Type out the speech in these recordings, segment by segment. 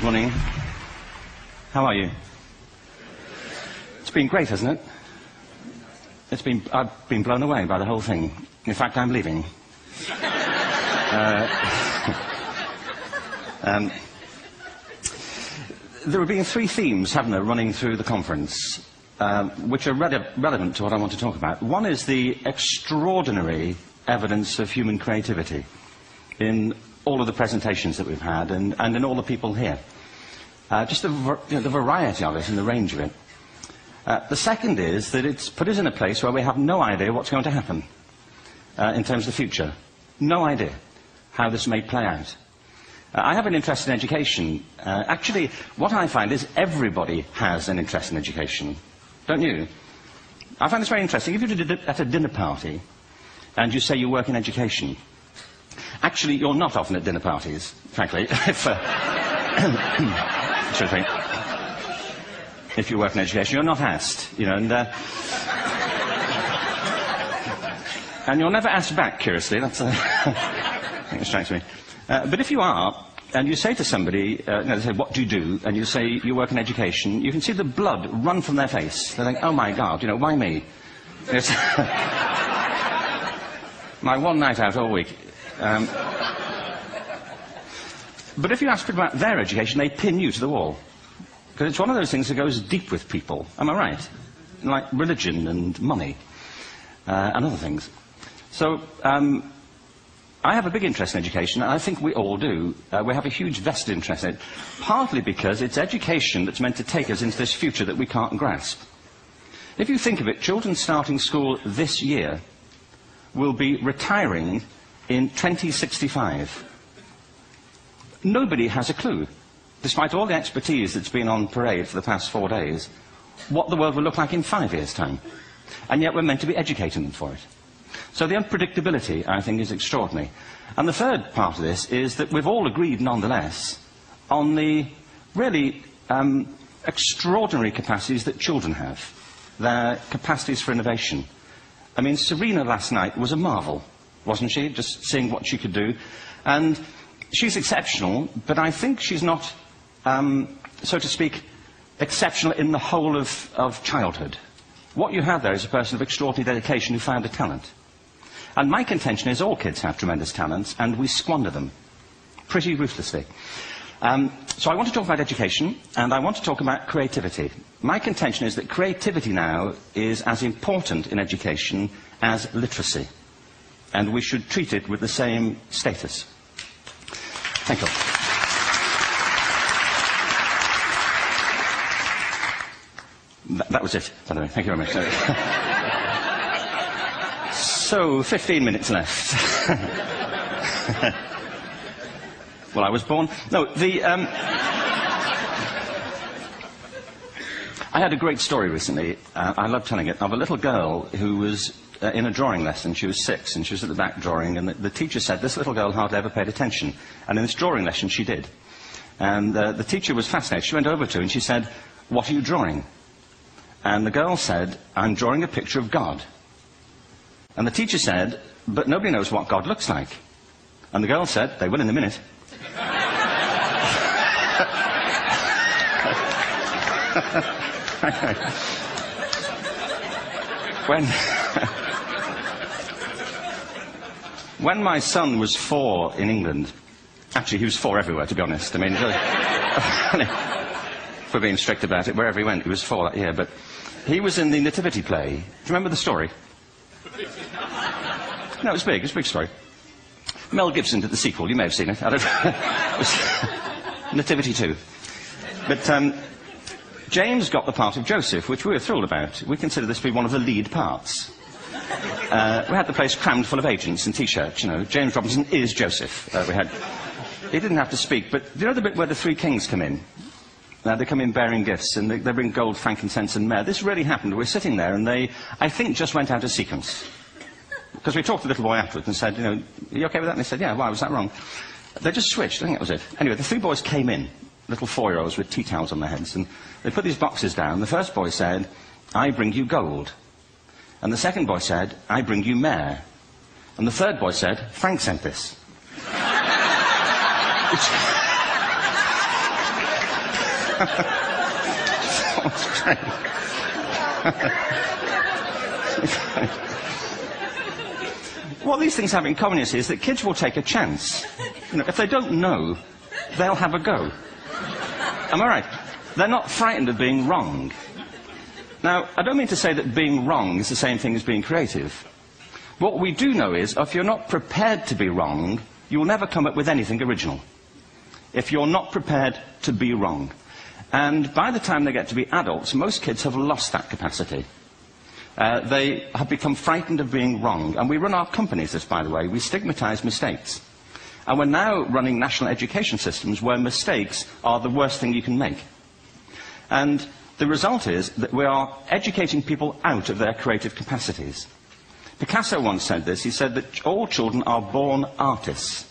morning. How are you? It's been great, hasn't it? I've been blown away by the whole thing. In fact, I'm leaving. There have been three themes, haven't there, running through the conference, which are relevant to what I want to talk about. One is the extraordinary evidence of human creativity in all of the presentations that we've had and in all the people here. Just the variety of it and the range of it. The second is that it's put us in a place where we have no idea what's going to happen in terms of the future. No idea how this may play out. I have an interest in education. Actually, what I find is everybody has an interest in education. Don't you? I find this very interesting. If you're at a dinner party and you say you work in education, actually, you're not often at dinner parties, frankly. If you work in education, you're not asked, you know, and you're never asked back, curiously. That's I think it strikes me. But if you are, and you say to somebody, they say, what do you do? And you say, you work in education, you can see the blood run from their face. They think, oh my God, you know, why me? It's my one night out all week. But if you ask people about their education, they pin you to the wall. Because it's one of those things that goes deep with people. Am I right? Like religion and money and other things. So I have a big interest in education, and I think we all do. We have a huge vested interest in it, partly because it's education that's meant to take us into this future that we can't grasp. If you think of it, children starting school this year will be retiring in 2065. Nobody has a clue, despite all the expertise that's been on parade for the past 4 days, what the world will look like in 5 years' time. And yet we're meant to be educating them for it. So the unpredictability, I think, is extraordinary. And the third part of this is that we've all agreed, nonetheless, on the really extraordinary capacities that children have, their capacities for innovation. I mean, Serena last night was a marvel, wasn't she? Just seeing what she could do. And she's exceptional, but I think she's not, so to speak, exceptional in the whole of childhood. What you have there is a person of extraordinary dedication who found a talent. And my contention is all kids have tremendous talents, and we squander them pretty ruthlessly. So I want to talk about education, and I want to talk about creativity. My contention is that creativity now is as important in education as literacy, and we should treat it with the same status. Thank you. That was it, by the way. Thank you very much. So, 15 minutes left. Well, I was born... No, I had a great story recently, I love telling it, of a little girl who was in a drawing lesson. She was 6, and she was at the back drawing, and the teacher said this little girl hardly ever paid attention. And in this drawing lesson, she did. And the teacher was fascinated. She went over to her and she said, what are you drawing? And the girl said, I'm drawing a picture of God. And the teacher said, but nobody knows what God looks like. And the girl said, they will in a minute. When my son was 4 in England, actually he was 4 everywhere, to be honest. I mean, for being strict about it, wherever he went, he was 4 that year. But he was in the Nativity play. Do you remember the story? No, it was big. It was a big story. Mel Gibson did the sequel. You may have seen it. I don't know. It was Nativity 2. But James got the part of Joseph, which we were thrilled about. We consider this to be one of the lead parts. We had the place crammed full of agents in T-shirts, you know. James Robinson is Joseph. He didn't have to speak, but do you know the bit where the 3 kings come in? They come in bearing gifts, and they bring gold, frankincense, and myrrh. This really happened. We're sitting there, and they, I think, just went out of sequence. Because we talked to the little boy afterwards and said, you know, are you okay with that? And they said, yeah, why was that wrong? They just switched. I think that was it. Anyway, the 3 boys came in, little 4-year-olds with tea towels on their heads, and they put these boxes down. The first boy said, I bring you gold. And the second boy said, I bring you myrrh. And the third boy said, Frank sent this. What these things have in common, you see, is that kids will take a chance. You know, if they don't know, they'll have a go. Am I right? They're not frightened of being wrong. Now, I don't mean to say that being wrong is the same thing as being creative. What we do know is, if you're not prepared to be wrong, you will never come up with anything original. If you're not prepared to be wrong. And by the time they get to be adults, most kids have lost that capacity. They have become frightened of being wrong. And we run our companies this, by the way. We stigmatize mistakes. And we're now running national education systems where mistakes are the worst thing you can make. And the result is that we are educating people out of their creative capacities. Picasso once said this. He said that all children are born artists.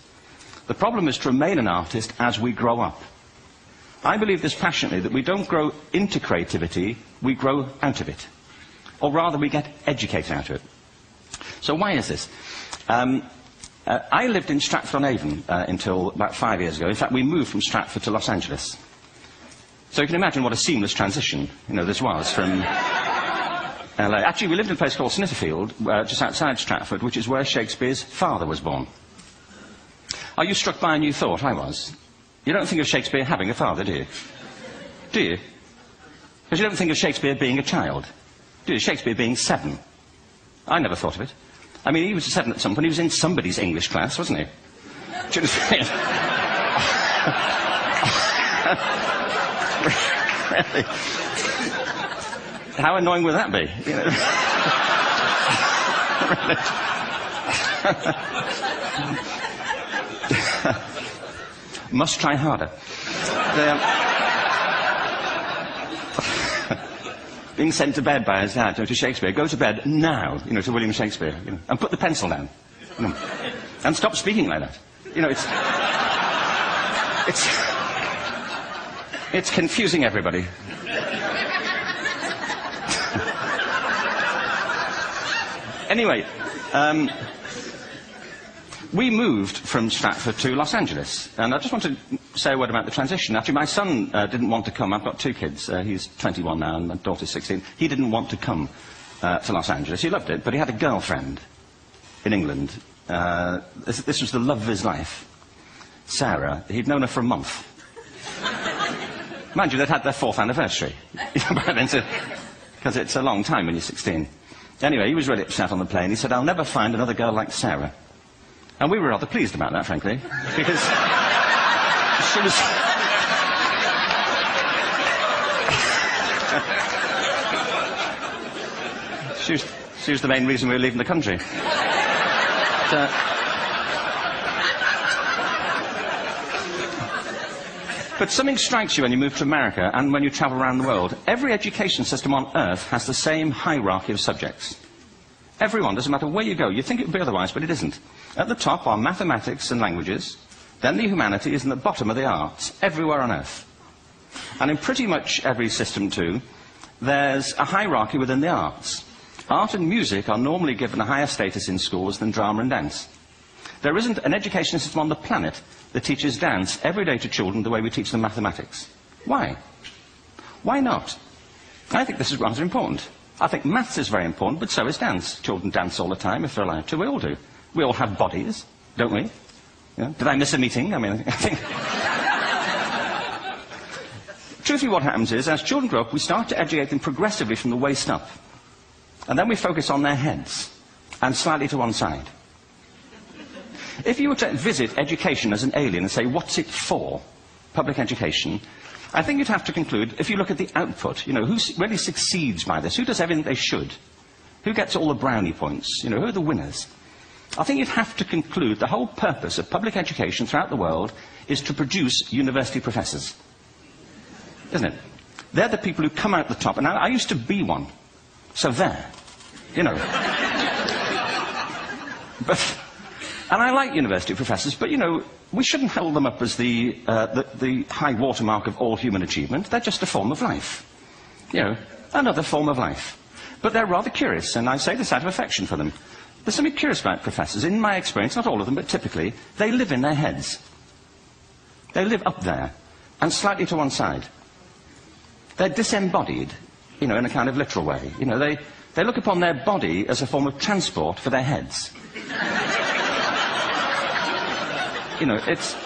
The problem is to remain an artist as we grow up. I believe this passionately, that we don't grow into creativity, we grow out of it. Or rather, we get educated out of it. So why is this? I lived in Stratford-on-Avon until about 5 years ago. In fact, we moved from Stratford to Los Angeles. So you can imagine what a seamless transition, you know, this was from LA. Actually, we lived in a place called Snitterfield, just outside Stratford, which is where Shakespeare's father was born. Are you struck by a new thought? I was. You don't think of Shakespeare having a father, do you? Do you? Because you don't think of Shakespeare being a child. Do you? Shakespeare being 7. I never thought of it. I mean, he was 7 at some point. He was in somebody's English class, wasn't he? Do you know? Really? How annoying would that be? You know? Must try harder. Being sent to bed by his dad, to Shakespeare. Go to bed now, you know, to William Shakespeare. You know, and put the pencil down. You know, and stop speaking like that. You know, it's confusing everybody. Anyway, we moved from Stratford to Los Angeles, and I just want to say a word about the transition. Actually, my son didn't want to come. I've got 2 kids. He's 21 now, and my daughter's 16. He didn't want to come to Los Angeles. He loved it, but he had a girlfriend in England. This was the love of his life, Sarah. He'd known her for a month. Mind you, they'd had their 4th anniversary. Because it's a long time when you're 16. Anyway, he was really upset on the plane. He said, "I'll never find another girl like Sarah." And we were rather pleased about that, frankly, because she was the main reason we were leaving the country. But something strikes you when you move to America and when you travel around the world. Every education system on Earth has the same hierarchy of subjects. Everyone, doesn't matter where you go. You'd think it would be otherwise, but it isn't. At the top are mathematics and languages, then the humanities, and at the bottom are the arts, everywhere on Earth. And in pretty much every system, too, there's a hierarchy within the arts. Art and music are normally given a higher status in schools than drama and dance. There isn't an education system on the planet that teaches dance every day to children the way we teach them mathematics. Why? Why not? I think this is rather important. I think maths is very important, but so is dance. Children dance all the time if they're allowed to. We all do. We all have bodies, don't we? Yeah. Did I miss a meeting? I mean, I think... Truthfully, what happens is, as children grow up, we start to educate them progressively from the waist up. And then we focus on their heads, and slightly to one side. If you were to visit education as an alien and say, what's it for, public education, I think you'd have to conclude, if you look at the output, you know, who really succeeds by this? Who does everything they should? Who gets all the brownie points? You know, who are the winners? I think you'd have to conclude the whole purpose of public education throughout the world is to produce university professors. Isn't it? They're the people who come out the top, and I used to be one. So there, you know. And I like university professors, but, you know, we shouldn't hold them up as the high watermark of all human achievement. They're just a form of life. You know, another form of life. But they're rather curious, and I say this out of affection for them. There's something curious about professors. In my experience, not all of them, but typically, they live in their heads. They live up there, and slightly to one side. They're disembodied, you know, in a kind of literal way. You know, they look upon their body as a form of transport for their heads. You know, it's...